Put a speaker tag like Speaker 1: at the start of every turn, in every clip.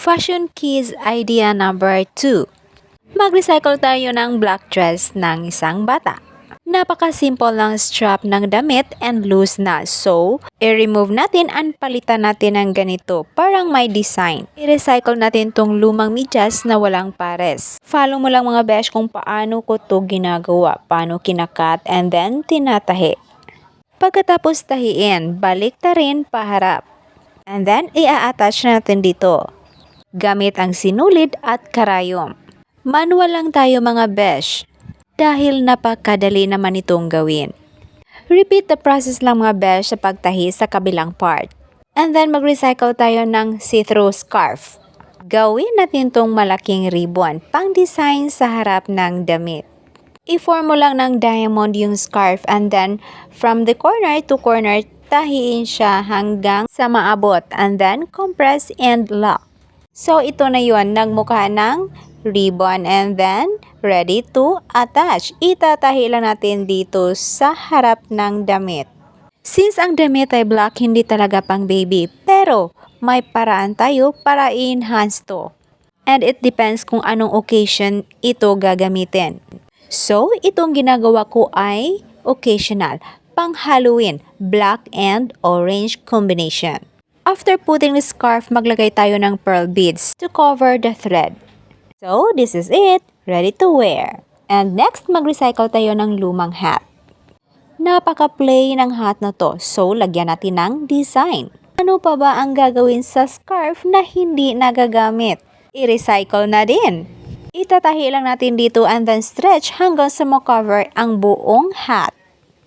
Speaker 1: Fashion Kids idea number 2. Mag-recycle tayo ng black dress ng isang bata. Napaka-simple ng strap ng damit and loose na. So, i-remove natin and palitan natin ng ganito. Parang may design. I-recycle natin tong lumang medyas na walang pares. Follow mo lang mga besh kung paano ko to ginagawa. Paano kinakat and then tinatahi. Pagkatapos tahiin, balik ta rin paharap. And then, i-attach natin dito. Gamit ang sinulid at karayom. Manual lang tayo mga besh. Dahil napakadali naman itong gawin. Repeat the process lang mga besh sa pagtahi sa kabilang part. And then mag-recycle tayo ng see-through scarf. Gawin natin tong malaking ribbon pang design sa harap ng damit. I-form mo lang ng diamond yung scarf and then from the corner to corner tahiin siya hanggang sa maabot and then compress and lock. So ito na yon, nagmukha ng ribbon and then ready to attach. Itatahi lang natin dito sa harap ng damit. Since ang damit ay black, hindi talaga pang baby. Pero may paraan tayo para i-enhance to. And it depends kung anong occasion ito gagamitin. So itong ginagawa ko ay occasional. Pang Halloween, black and orange combination. After putting the scarf, maglagay tayo ng pearl beads to cover the thread. So, this is it. Ready to wear. And next, mag-recycle tayo ng lumang hat. Napaka-plain ng hat na to. So, lagyan natin ng design. Ano pa ba ang gagawin sa scarf na hindi nagagamit? I-recycle na din. Itatahi lang natin dito and then stretch hanggang sa makover ang buong hat.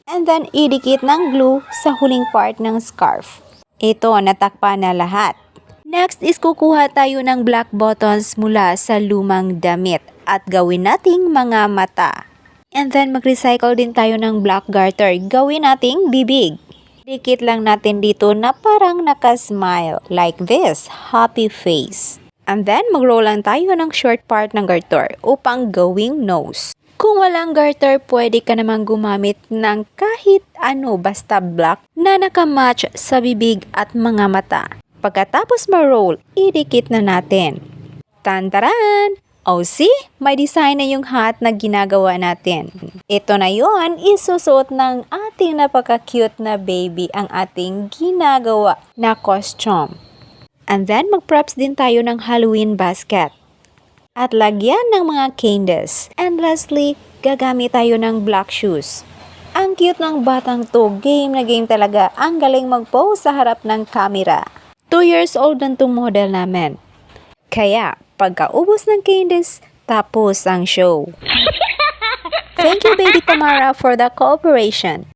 Speaker 1: And then, idikit ng glue sa huling part ng scarf. Ito, natakpan na lahat. Next is kukuha tayo ng black buttons mula sa lumang damit at gawin nating mga mata. And then mag-recycle din tayo ng black garter. Gawin nating bibig. Dikit lang natin dito na parang nakasmile. Like this, happy face. And then mag-roll lang tayo ng short part ng garter upang gawing nose. Kung walang garter, pwede ka namang gumamit ng kahit ano basta black na nakamatch sa bibig at mga mata. Pagkatapos ma-roll, idikit na natin. Tantaran! Oh, see? May design na yung hat na ginagawa natin. Ito na yon, isusuot ng ating napaka-cute na baby ang ating ginagawa na costume. And then, mag-props din tayo ng Halloween basket. At lagyan ng mga candies. And lastly, gagamit tayo ng black shoes. Ang cute ng batang to, game na game talaga. Ang galing mag-pose sa harap ng camera. 2 years old na itong model namin. Kaya, pagkaubos ng candies, tapos ang show. Thank you, Baby Tamara, for the cooperation.